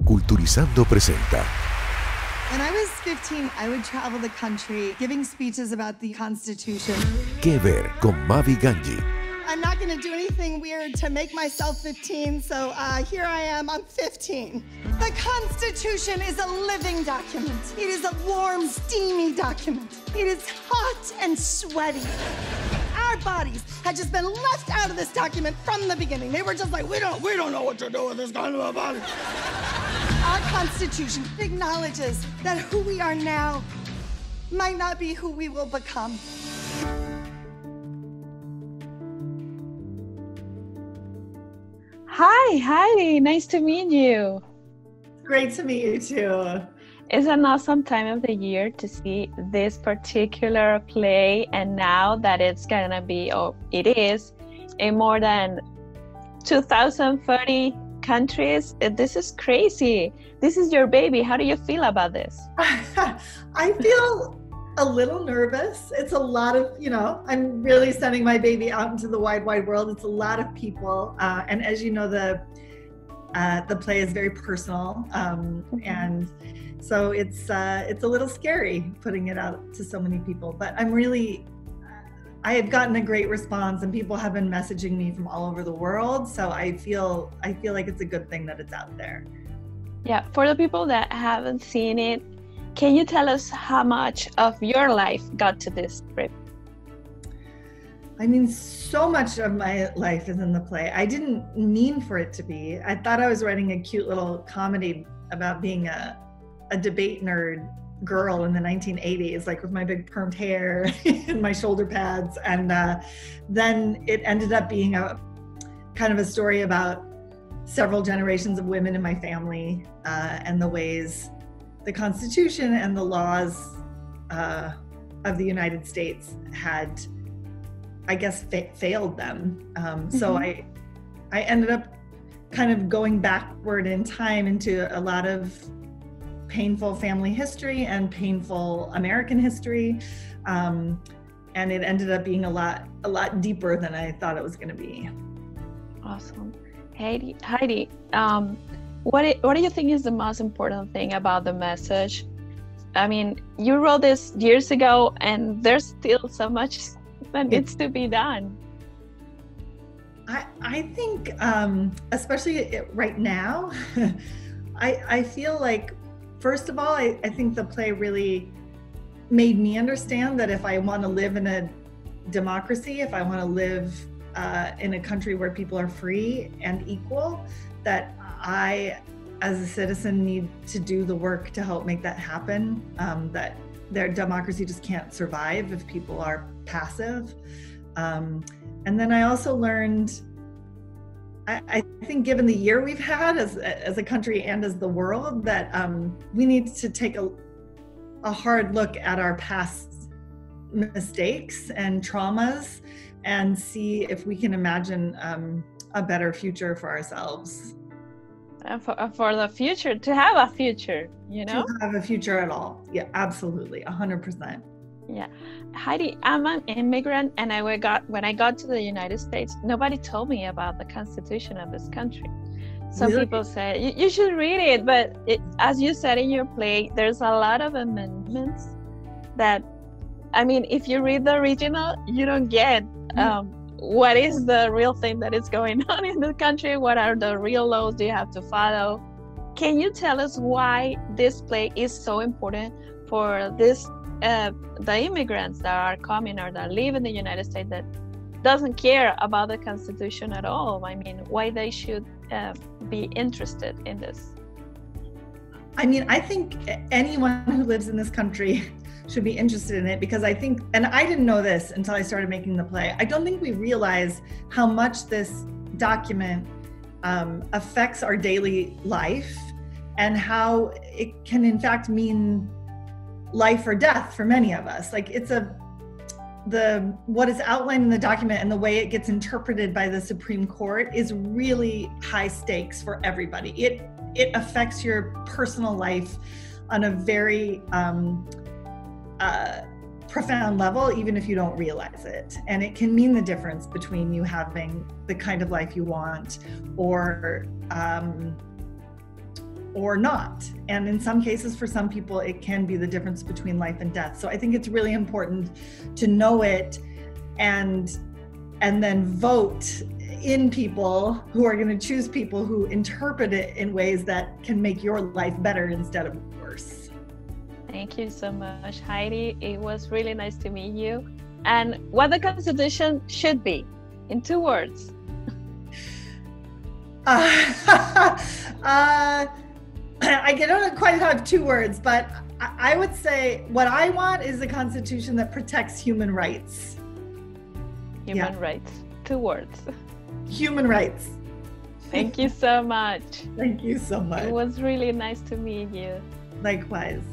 Culturizando presenta. When I was 15, I would travel the country giving speeches about the Constitution. ¿Qué ver con MaVi Gangi? I'm not going to do anything weird to make myself 15, so here I am, I'm 15. The Constitution is a living document. It is a warm, steamy document. It is hot and sweaty. Our bodies had just been left out of this document from the beginning. They were just like, we don't know what to do with this kind of a body. Our Constitution acknowledges that who we are now might not be who we will become. Hi, Heidi. Nice to meet you. Great to meet you too. It's an awesome time of the year to see this particular play, and now that it's gonna be, it is, in more than 2,030 countries. This is crazy. This is your baby. How do you feel about this? I feel a little nervous. It's a lot of, I'm really sending my baby out into the wide world. It's a lot of people. And as you know, the play is very personal. And so it's a little scary putting it out to so many people, but I have gotten a great response, and people have been messaging me from all over the world. So I feel like it's a good thing that it's out there. Yeah, for the people that haven't seen it, can you tell us how much of your life got to this script? I mean, so much of my life is in the play. I didn't mean for it to be. I thought I was writing a cute little comedy about being a debate nerd girl in the 1980s, like with my big permed hair and my shoulder pads. And then it ended up being a kind of a story about several generations of women in my family and the ways the Constitution and the laws of the United States had, I guess, failed them. So I ended up kind of going backward in time into a lot of painful family history and painful American history. And it ended up being a lot deeper than I thought it was going to be. Awesome. Heidi, what do you think is the most important thing about the message? I mean, you wrote this years ago, and there's still so much that needs to be done. I think, especially right now, I feel like, first of all, I think the play really made me understand that if I want to live in a democracy, if I want to live in a country where people are free and equal, that I, as a citizen, need to do the work to help make that happen, that their democracy just can't survive if people are passive. And then I also learned, I think given the year we've had as a country and as the world, that we need to take a hard look at our past mistakes and traumas and see if we can imagine a better future for ourselves. For the future, to have a future, To have a future at all. Yeah, absolutely, 100%. Yeah. Heidi, I'm an immigrant, and when I got to the United States, nobody told me about the Constitution of this country. Some people say, you should read it, but as you said in your play, there's a lot of amendments that, I mean, if you read the original, you don't get what is the real thing that is going on in the country, what are the real laws you have to follow. Can you tell us why this play is so important for the immigrants that are coming or that live in the United States that doesn't care about the Constitution at all? I mean, why they should be interested in this? I mean, I think anyone who lives in this country should be interested in it, because I think, and I didn't know this until I started making the play, I don't think we realize how much this document affects our daily life and how it can in fact mean life or death for many of us. Like what is outlined in the document and the way it gets interpreted by the Supreme Court is really high stakes for everybody. It affects your personal life on a very profound level, even if you don't realize it. And it can mean the difference between you having the kind of life you want or or not. And in some cases, for some people, it can be the difference between life and death. So I think it's really important to know it and then vote in people who are going to choose people who interpret it in ways that can make your life better instead of worse. Thank you so much, Heidi. It was really nice to meet you. And what the Constitution should be, in 2 words. I don't quite have 2 words, but I would say what I want is a Constitution that protects human rights. Human rights. 2 words. Human rights. Thank you so much. Thank you so much. It was really nice to meet you. Likewise.